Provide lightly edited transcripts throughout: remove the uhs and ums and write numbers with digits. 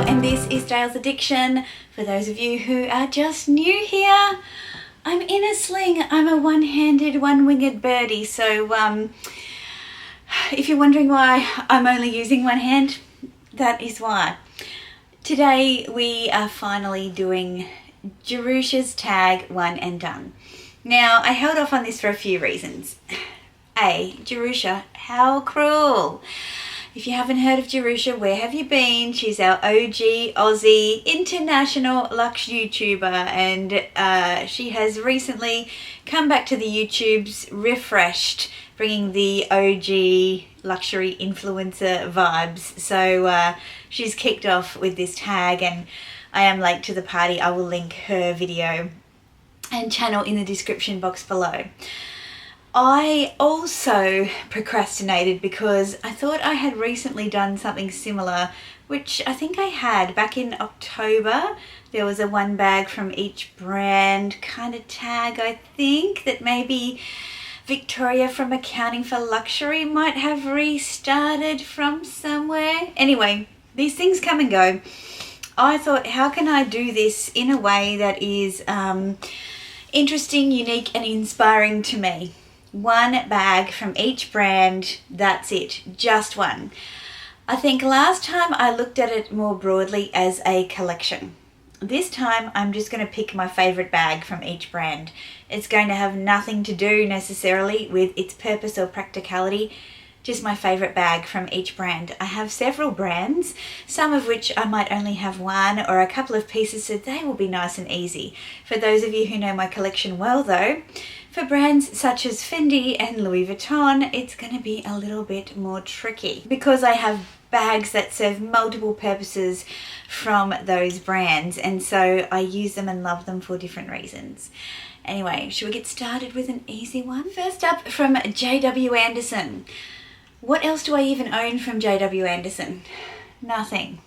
and this is DaylesAddiction. For those of you who are just new here, I'm in a sling. I'm a one-handed, one-winged birdie. So if you're wondering why I'm only using one hand, that is why. Today we are finally doing Jerusha's tag one and done. Now, I held off on this for a few reasons. A, Jerusha, how cruel. If you haven't heard of Jerusha, where have you been? She's our OG Aussie international luxe YouTuber, and she has recently come back to the YouTubes refreshed, bringing the OG luxury influencer vibes. So she's kicked off with this tag, and I am late to the party. I will link her video and channel in the description box below. I also procrastinated because I thought I had recently done something similar, which I think I had back in October. There was a one bag from each brand kind of tag, I think, that maybe Victoria from Accounting for Luxury might have restarted from somewhere. Anyway, these things come and go. I thought, how can I do this in a way that is interesting, unique and inspiring to me? One bag from each brand, that's it, just one. I think last time I looked at it more broadly as a collection. This time I'm just going to pick my favorite bag from each brand. It's going to have nothing to do necessarily with its purpose or practicality, just my favorite bag from each brand. I have several brands, some of which I might only have one or a couple of pieces, so they will be nice and easy. For those of you who know my collection well though, for brands such as Fendi and Louis Vuitton, it's going to be a little bit more tricky because I have bags that serve multiple purposes from those brands, and so I use them and love them for different reasons. Anyway, should we get started with an easy one? First up, from JW Anderson. What else do I even own from JW Anderson? Nothing.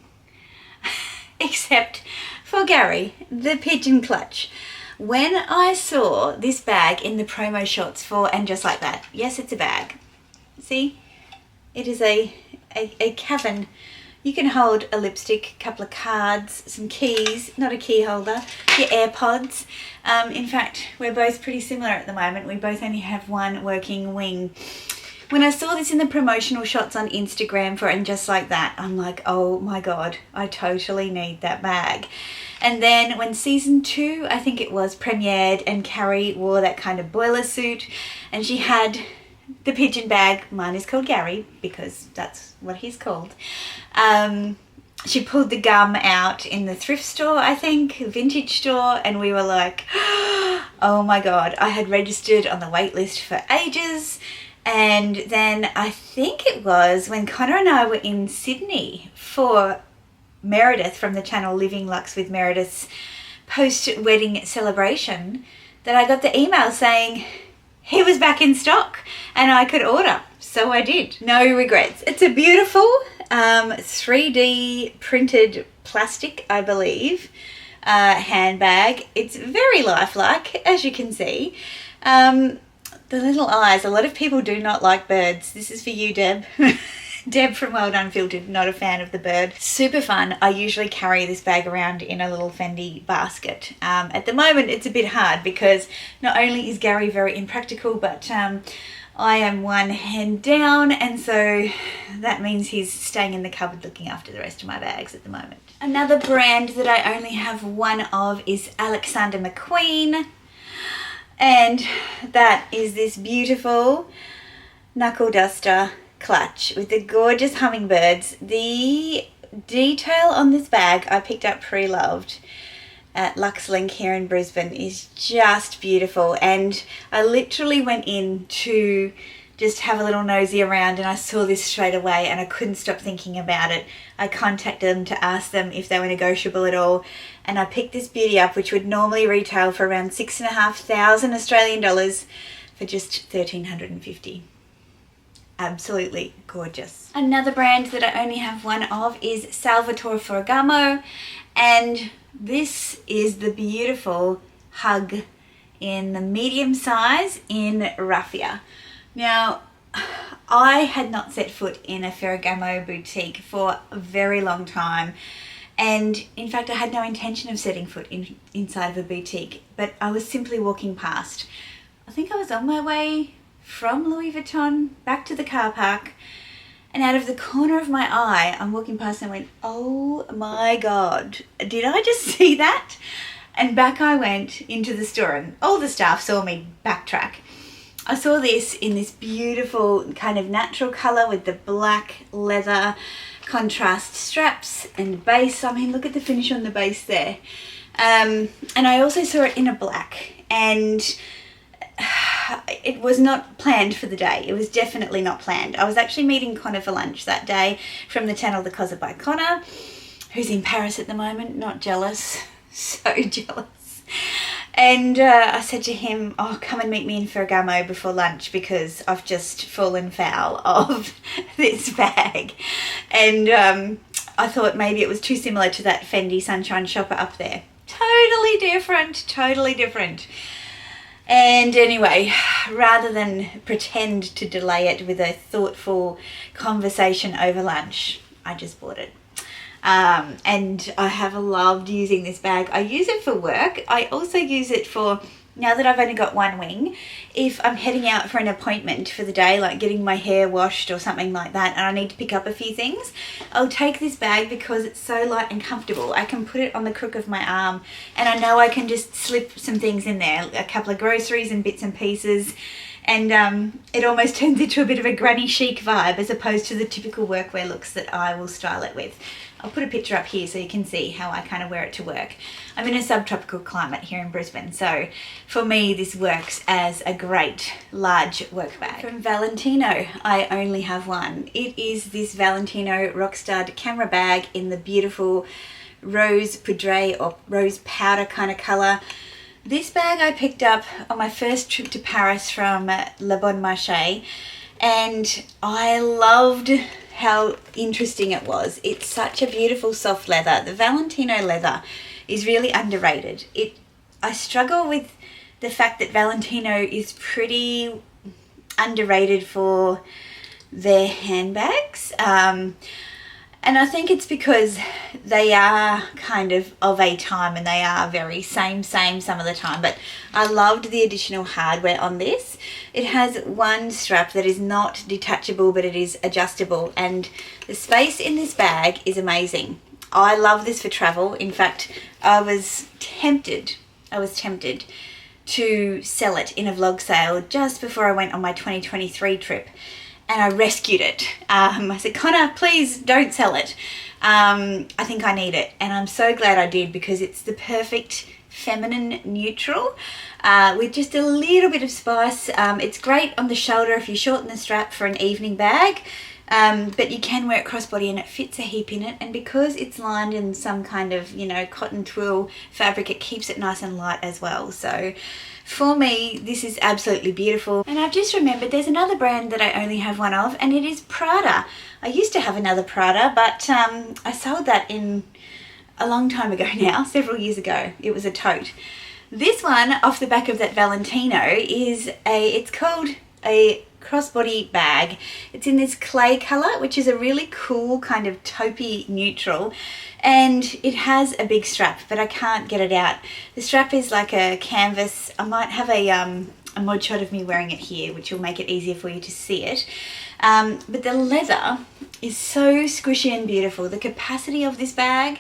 Except for Gary, the pigeon clutch. When I saw this bag in the promo shots for And Just Like That, yes, it's a bag. See, it is a cavern. You can hold a lipstick, a couple of cards, some keys, not a key holder, your AirPods. In fact, we're both pretty similar at the moment. We both only have one working wing. When I saw this in the promotional shots on Instagram for And Just Like That, I'm like, oh my God, I totally need that bag. And then when season 2, I think it was, premiered and Carrie wore that kind of boiler suit and she had the pigeon bag, mine is called Gary because that's what he's called. She pulled the gum out in the thrift store, I think, vintage store, and we were like, oh my God, I had registered on the wait list for ages. And then I think it was when Connor and I were in Sydney for Meredith from the channel Living Luxe with Meredith's post-wedding celebration that I got the email saying he was back in stock and I could order. So I did. No regrets. It's a beautiful 3D printed plastic, I believe, handbag. It's very lifelike, as you can see. The little eyes. A lot of people do not like birds. This is for you, Deb. Deb from Wild Unfiltered, not a fan of the bird. Super fun. I usually carry this bag around in a little Fendi basket. At the moment, it's a bit hard because not only is Gary very impractical, but I am one hand down, and so that means he's staying in the cupboard looking after the rest of my bags at the moment. Another brand that I only have one of is Alexander McQueen. And that is this beautiful knuckle duster clutch with the gorgeous hummingbirds. The detail on this bag I picked up pre-loved at LuxLink here in Brisbane is just beautiful, and I literally went in to just have a little nosy around and I saw this straight away and I couldn't stop thinking about it. I contacted them to ask them if they were negotiable at all, and I picked this beauty up, which would normally retail for around 6,500 Australian dollars, for just 1,350. Absolutely gorgeous. Another brand that I only have one of is Salvatore Ferragamo, and this is the beautiful Hug in the medium size in raffia. Now, I had not set foot in a Ferragamo boutique for a very long time, And in fact, I had no intention of setting foot inside of a boutique, but I was simply walking past. I think I was on my way from Louis Vuitton back to the car park, and out of the corner of my eye, I'm walking past and I went, oh my God, did I just see that? And back I went into the store, and all the staff saw me backtrack. I saw this in this beautiful kind of natural colour with the black leather contrast straps and base. I mean, look at the finish on the base there. And I also saw it in a black, and it was not planned for the day. It was definitely not planned. I was actually meeting Connor for lunch that day from the channel The Closet by Connor, who's in Paris at the moment. Not jealous. So jealous. And I said to him, oh, come and meet me in Ferragamo before lunch because I've just fallen foul of this bag. And I thought maybe it was too similar to that Fendi Sunshine Shopper up there. Totally different, totally different. And anyway, rather than pretend to delay it with a thoughtful conversation over lunch, I just bought it. And I have loved using this bag. I use it for work. I also use it for, now that I've only got one wing, if I'm heading out for an appointment for the day, like getting my hair washed or something like that, and I need to pick up a few things, I'll take this bag because it's so light and comfortable. I can put it on the crook of my arm, and I know I can just slip some things in there, a couple of groceries and bits and pieces. And it almost turns into a bit of a granny chic vibe as opposed to the typical workwear looks that I will style it with. I'll put a picture up here so you can see how I kind of wear it to work. I'm in a subtropical climate here in Brisbane, so for me this works as a great large work bag. From Valentino, I only have one. It is this Valentino Rockstud camera bag in the beautiful rose poudre or rose powder kind of colour. This bag I picked up on my first trip to Paris from Le Bon Marché, and I loved how interesting it was. It's such a beautiful soft leather. The Valentino leather is really underrated. I struggle with the fact that Valentino is pretty underrated for their handbags. And I think it's because they are kind of a time, and they are very same some of the time. But I loved the additional hardware on this. It has one strap that is not detachable, but it is adjustable. And the space in this bag is amazing. I love this for travel. In fact, I was tempted to sell it in a vlog sale just before I went on my 2023 trip. And I rescued it. I said, Connor, please don't sell it. I think I need it. And I'm so glad I did because it's the perfect feminine neutral with just a little bit of spice. It's great on the shoulder if you shorten the strap for an evening bag. But you can wear it crossbody and it fits a heap in it. And because it's lined in some kind of, cotton twill fabric, it keeps it nice and light as well. So for me, this is absolutely beautiful. And I've just remembered there's another brand that I only have one of, and it is Prada. I used to have another Prada, but I sold that in a long time ago now, several years ago. It was a tote. This one off the back of that Valentino is it's called a crossbody bag. It's in this clay color, which is a really cool kind of taupey neutral, and it has a big strap, but I can't get it out. The strap is like a canvas. I might have a mod shot of me wearing it here, which will make it easier for you to see it. But the leather is so squishy and beautiful. The capacity of this bag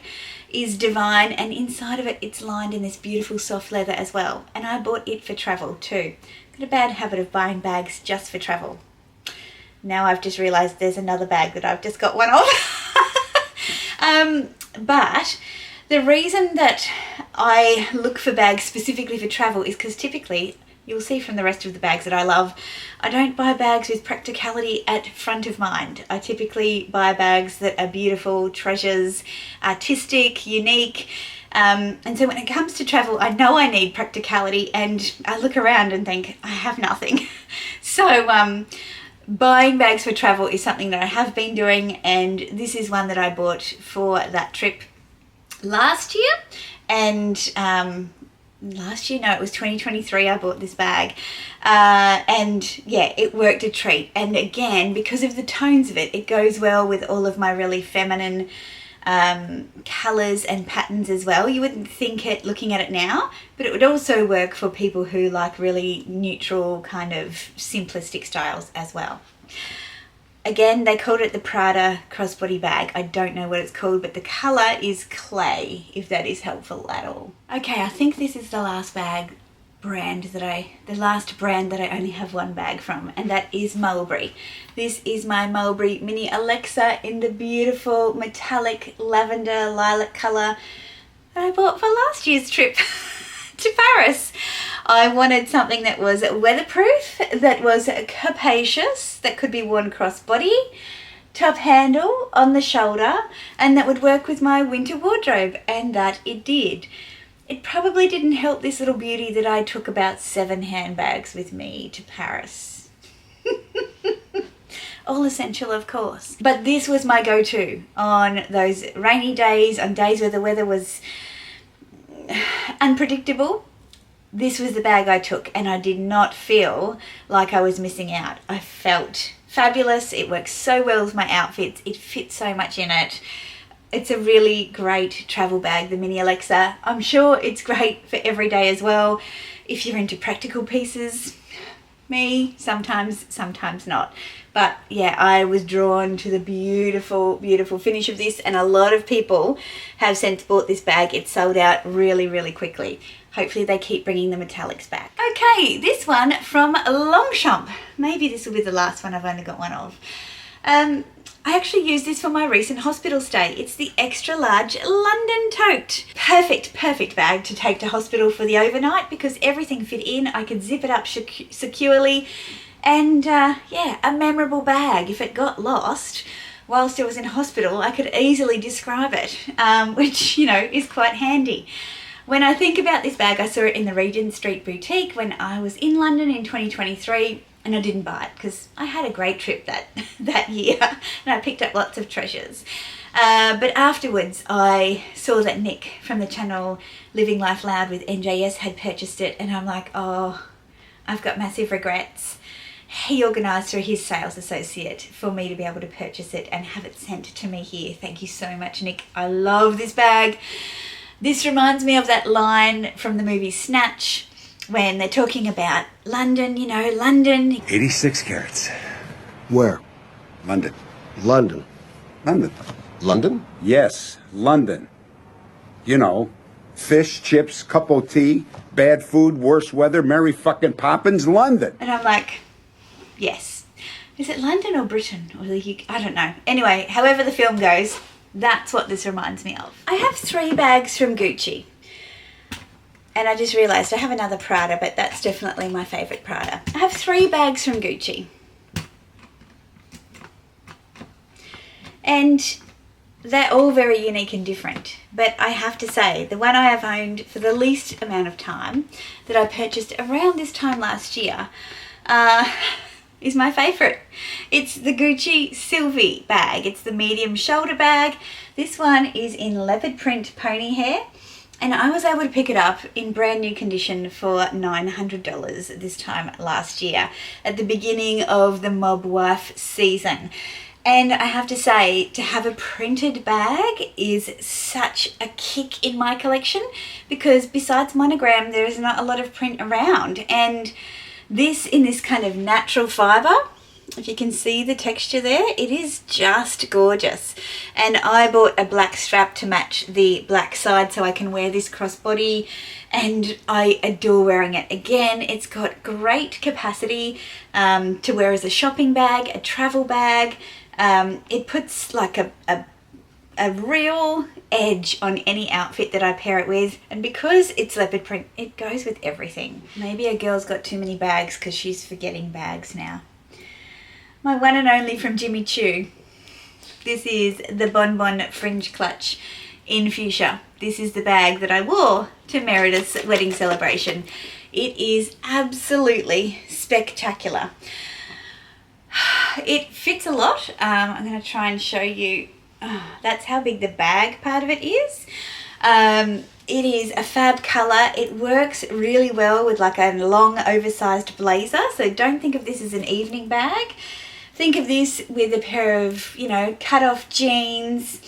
is divine, and inside of it, it's lined in this beautiful soft leather as well. And I bought it for travel too. Got a bad habit of buying bags just for travel. Now I've just realized there's another bag that I've just got one of. But the reason that I look for bags specifically for travel is because typically, you'll see from the rest of the bags that I love, I don't buy bags with practicality at front of mind. I typically buy bags that are beautiful, treasures, artistic, unique. And so when it comes to travel, I know I need practicality, and I look around and think, I have nothing. So buying bags for travel is something that I have been doing, and this is one that I bought for that trip last year. And last year, no, it was 2023 I bought this bag. And yeah, it worked a treat. And again, because of the tones of it, it goes well with all of my really feminine colours and patterns as well. You wouldn't think it looking at it now, but it would also work for people who like really neutral kind of simplistic styles as well. Again, they called it the Prada crossbody bag. I don't know what it's called, but the colour is clay, if that is helpful at all. Okay, I think this is the last brand that I only have one bag from, and that is Mulberry. This is my Mulberry Mini Alexa in the beautiful metallic lavender lilac colour that I bought for last year's trip to Paris. I wanted something that was weatherproof, that was capacious, that could be worn crossbody, top handle on the shoulder, and that would work with my winter wardrobe, and that it did. It probably didn't help this little beauty that I took about 7 handbags with me to Paris. All essential, of course. But this was my go-to on those rainy days, on days where the weather was unpredictable. This was the bag I took, and I did not feel like I was missing out. I felt fabulous. It works so well with my outfits. It fits so much in it. It's a really great travel bag, the Mini Alexa. I'm sure it's great for every day as well. If you're into practical pieces, me, sometimes not. But yeah, I was drawn to the beautiful, beautiful finish of this, and a lot of people have since bought this bag. It's sold out really, really quickly. Hopefully they keep bringing the metallics back. Okay, this one from Longchamp. Maybe this will be the last one. I've only got one of. I actually used this for my recent hospital stay. It's the extra large London tote. Perfect bag to take to hospital for the overnight because everything fit in. I could zip it up securely, and yeah, a memorable bag. If it got lost whilst I was in hospital, I could easily describe it, which, you know, is quite handy. When I think about this bag, I saw it in the Regent Street boutique when I was in London in 2023. And I didn't buy it because I had a great trip that year, and I picked up lots of treasures. But afterwards I saw that Nick from the channel Living Life Loud with NJS had purchased it, and I'm like, oh, I've got massive regrets. He organised through his sales associate for me to be able to purchase it and have it sent to me here. Thank you so much, Nick. I love this bag. This reminds me of that line from the movie Snatch, when they're talking about London, you know, London. 86 carats. Where? London. London. London. London? Yes, London. You know, fish, chips, cup of tea, bad food, worse weather, Mary fucking Poppins, London. And I'm like, yes. Is it London or Britain? Or the UK? I don't know. Anyway, however the film goes, that's what this reminds me of. I have 3 bags from Gucci. And I just realised I have another Prada, but that's definitely my favourite Prada. I have 3 bags from Gucci. And they're all very unique and different. But I have to say, the one I have owned for the least amount of time, that I purchased around this time last year, is my favourite. It's the Gucci Sylvie bag. It's the medium shoulder bag. This one is in leopard print pony hair. And I was able to pick it up in brand new condition for $900 this time last year at the beginning of the Mob Wife season. And I have to say, to have a printed bag is such a kick in my collection because besides monogram, there is not a lot of print around. And this in this kind of natural fibre, if you can see the texture there, it is just gorgeous. And I bought a black strap to match the black side so I can wear this crossbody, and I adore wearing it. Again, it's got great capacity to wear as a shopping bag, a travel bag. It puts like a real edge on any outfit that I pair it with, and because it's leopard print, it goes with everything. Maybe a girl's got too many bags because she's forgetting bags now. My one and only from Jimmy Choo. This is the Bon Bon Fringe Clutch in fuchsia. This is the bag that I wore to Meredith's wedding celebration. It is absolutely spectacular. It fits a lot. I'm going to try and show you. That's how big the bag part of it is. It is a fab colour. It works really well with like a long oversized blazer. So don't think of this as an evening bag. Think of this with a pair of, you know, cut off jeans,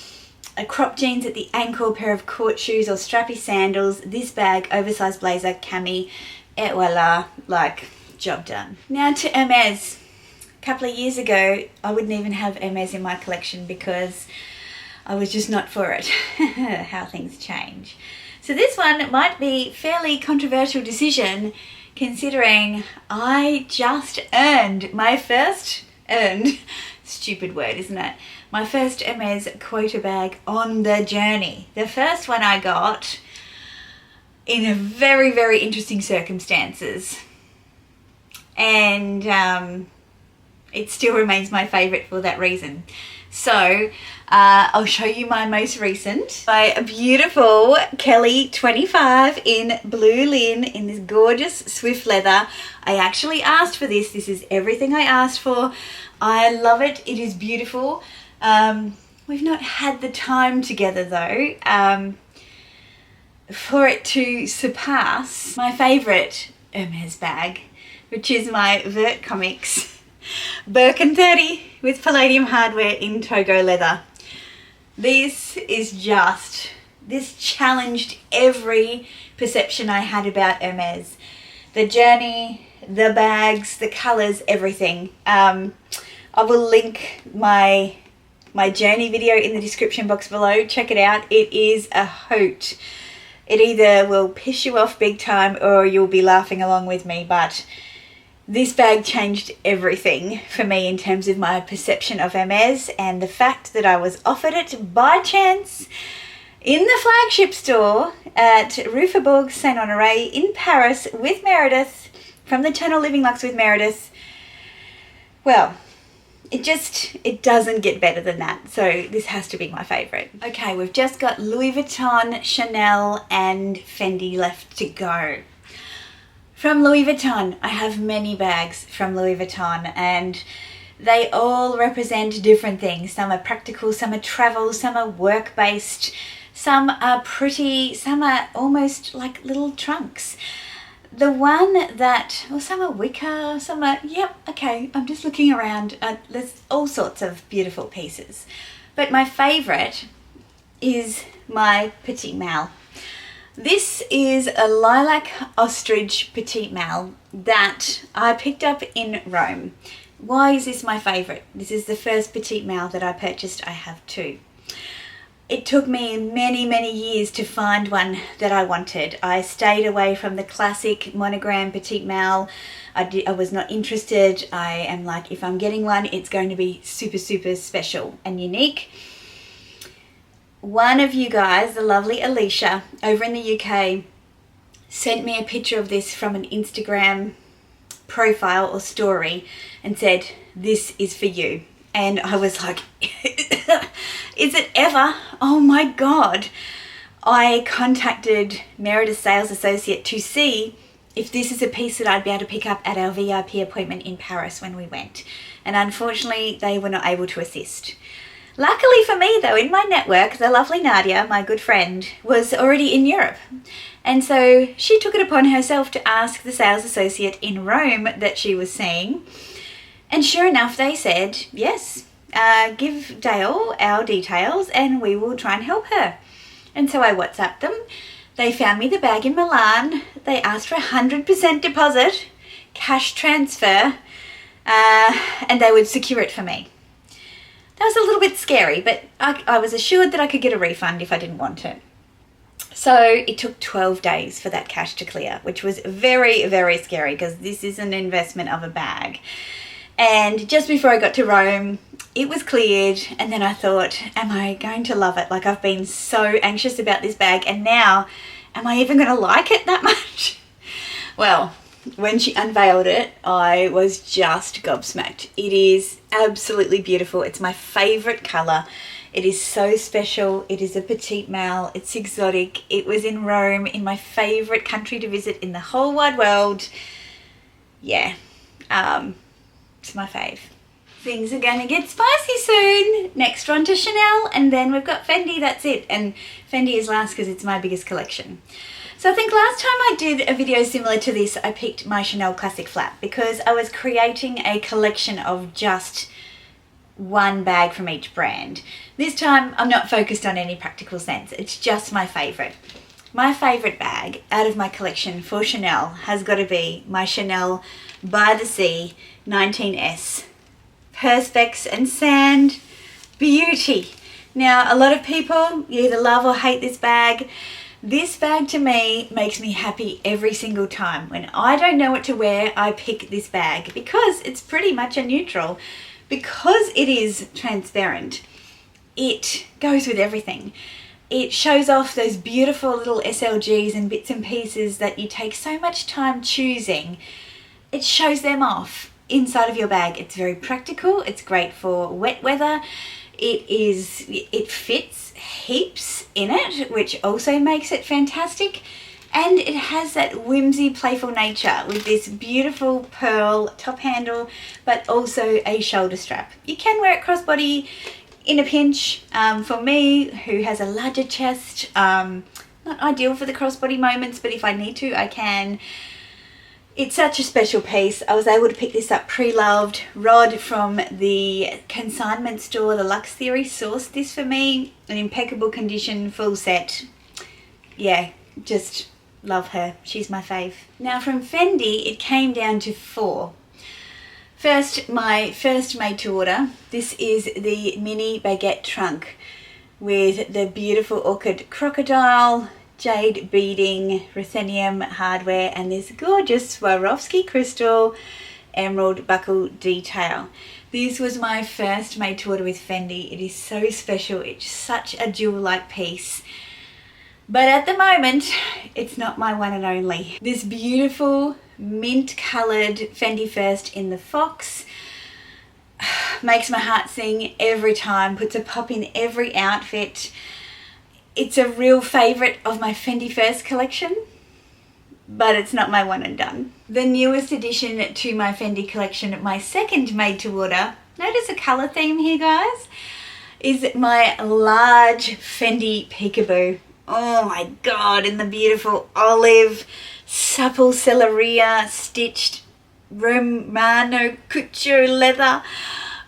a crop jeans at the ankle, pair of court shoes or strappy sandals, this bag, oversized blazer, cami, et voila, like, job done. Now to Hermes. A couple of years ago, I wouldn't even have Hermes in my collection because I was just not for it. How things change. So this one might be a fairly controversial decision considering I just earned my first, stupid word, isn't it? My first Hermes quota bag on the journey. The first one I got in a very, very interesting circumstances. And it still remains my favourite for that reason. So I'll show you my most recent. My beautiful Kelly 25 in blue lin in this gorgeous swift leather. I actually asked for this. This is everything I asked for. I love it. It is beautiful. We've not had the time together though for it to surpass my favourite Hermes bag, which is my Vert Comics Birkin 30 with palladium hardware in Togo leather. This challenged every perception I had about Hermes. The journey, the bags, the colours, everything. I will link my journey video in the description box below. Check it out. It is a hoot. It either will piss you off big time or you'll be laughing along with me, but this bag changed everything for me in terms of my perception of Hermes, and the fact that I was offered it by chance in the flagship store at Rue Faubourg Saint-Honoré in Paris with Meredith from the channel Living Luxe with Meredith. Well, it doesn't get better than that. So this has to be my favourite. Okay, we've just got Louis Vuitton, Chanel and Fendi left to go. From Louis Vuitton, I have many bags from Louis Vuitton and they all represent different things. Some are practical, some are travel, some are work-based, some are pretty, some are almost like little trunks. The one that, well, some are wicker, some are, yep, okay, I'm just looking around. There's all sorts of beautiful pieces. But my favourite is my Petite Mal. This is a lilac ostrich Petite Mal that I picked up in Rome. Why is this my favourite? This is the first Petite Mal that I purchased. I have two. It took me many, many years to find one that I wanted. I stayed away from the classic monogram Petite Mal. I was not interested. I am like, if I'm getting one, it's going to be super, super special and unique. One of you guys, the lovely Alicia over in the UK, sent me a picture of this from an Instagram profile or story and said, this is for you. And I was like, is it ever? Oh my God. I contacted Meredith's sales associate to see if this is a piece that I'd be able to pick up at our VIP appointment in Paris when we went. And unfortunately, they were not able to assist. Luckily for me though, in my network, the lovely Nadia, my good friend, was already in Europe. And so she took it upon herself to ask the sales associate in Rome that she was seeing. And sure enough, they said, yes, give Dale our details and we will try and help her. And so I WhatsApped them. They found me the bag in Milan. They asked for 100% deposit, cash transfer, and they would secure it for me. That was a little bit scary, but I was assured that I could get a refund if I didn't want it. So it took 12 days for that cash to clear, which was very, very scary because this is an investment of a bag. And just before I got to Rome, it was cleared. And then I thought, am I going to love it? Like, I've been so anxious about this bag. And now, am I even going to like it that much? Well, when she unveiled it, I was just gobsmacked. It is absolutely beautiful. It's my favorite color. It is so special. It is a Petite Mal. It's exotic. It was in Rome, in my favorite country to visit in the whole wide world. Yeah, it's my fave. Things are going to get spicy soon. Next one to Chanel, and then we've got Fendi. That's it. And Fendi is last because it's my biggest collection. So I think last time I did a video similar to this, I picked my Chanel Classic Flap because I was creating a collection of just one bag from each brand. This time I'm not focused on any practical sense, it's just my favourite. My favourite bag out of my collection for Chanel has got to be my Chanel By the Sea 19S. Perspex and sand, beauty. Now a lot of people, you either love or hate this bag. This bag to me makes me happy every single time. When I don't know what to wear, I pick this bag because it's pretty much a neutral. Because it is transparent, it goes with everything. It shows off those beautiful little SLGs and bits and pieces that you take so much time choosing. It shows them off inside of your bag. It's very practical. It's great for wet weather. It fits heaps in it, which also makes it fantastic. And it has that whimsy, playful nature with this beautiful pearl top handle, but also a shoulder strap. You can wear it crossbody in a pinch. For me, who has a larger chest, not ideal for the crossbody moments, but if I need to, I can. It's such a special piece. I was able to pick this up pre-loved. Rod from the consignment store, the Luxe Theory, sourced this for me. An impeccable condition, full set. Yeah, just love her. She's my fave. Now from Fendi, it came down to 4. First, my first made to order. This is the mini baguette trunk with the beautiful orchid crocodile, jade beading, ruthenium hardware, and this gorgeous Swarovski crystal emerald buckle detail. This was my first made to order with Fendi. It is so special. It's such a jewel-like piece. But at the moment, it's not my one and only. This beautiful mint coloured Fendi First in the fox makes my heart sing every time, puts a pop in every outfit. It's a real favourite of my Fendi First collection, but it's not my one and done. The newest addition to my Fendi collection, my second made to order, notice a colour theme here guys, is my large Fendi Peekaboo. Oh my god, in the beautiful olive, supple Selleria stitched Romano couture leather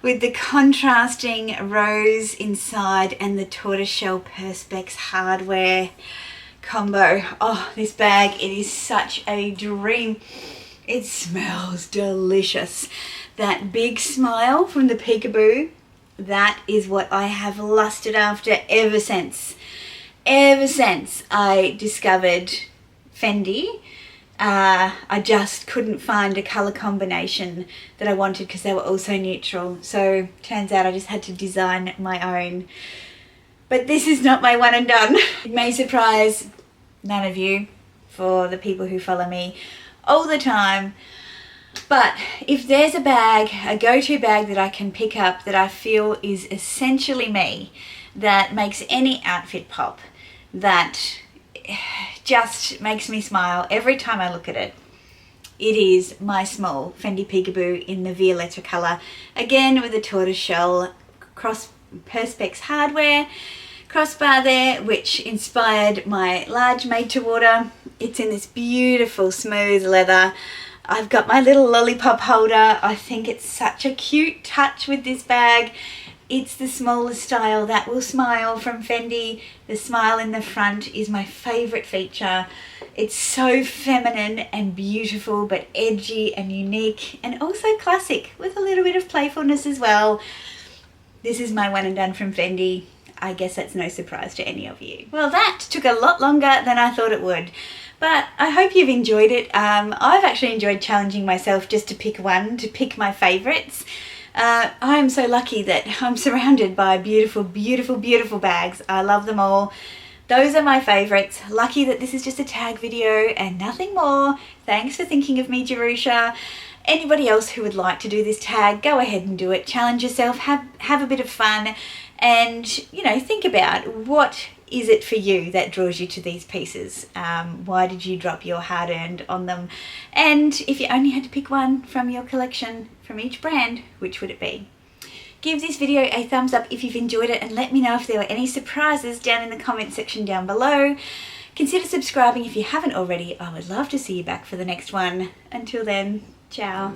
with the contrasting rose inside and the tortoiseshell Perspex hardware combo. Oh, this bag, it is such a dream. It smells delicious. That big smile from the Peekaboo, that is what I have lusted after ever since. Ever since I discovered Fendi. I just couldn't find a colour combination that I wanted because they were all so neutral. So turns out I just had to design my own. But this is not my one and done. It may surprise none of you, for the people who follow me all the time. But if there's a bag, a go-to bag that I can pick up that I feel is essentially me, that makes any outfit pop, that just makes me smile every time I look at it, it is my small Fendi Peekaboo in the Violetta colour. Again with the tortoiseshell cross Perspex hardware crossbar there, which inspired my large made to order. It's in this beautiful smooth leather. I've got my little lollipop holder. I think it's such a cute touch with this bag. It's the smaller style that will smile from Fendi. The smile in the front is my favourite feature. It's so feminine and beautiful, but edgy and unique, and also classic with a little bit of playfulness as well. This is my one and done from Fendi. I guess that's no surprise to any of you. Well, that took a lot longer than I thought it would, but I hope you've enjoyed it. I've actually enjoyed challenging myself just to pick one, to pick my favourites. I am so lucky that I'm surrounded by beautiful, beautiful, beautiful bags. I love them all. Those are my favourites. Lucky that this is just a tag video and nothing more. Thanks for thinking of me, Jerusha. Anybody else who would like to do this tag, go ahead and do it. Challenge yourself, have a bit of fun, and, you know, think about what is it for you that draws you to these pieces. Why did you drop your hard-earned on them? And if you only had to pick one from your collection, from each brand, which would it be? Give this video a thumbs up if you've enjoyed it, and let me know if there were any surprises down in the comment section down below. Consider subscribing if you haven't already. I would love to see you back for the next one. Until then, ciao.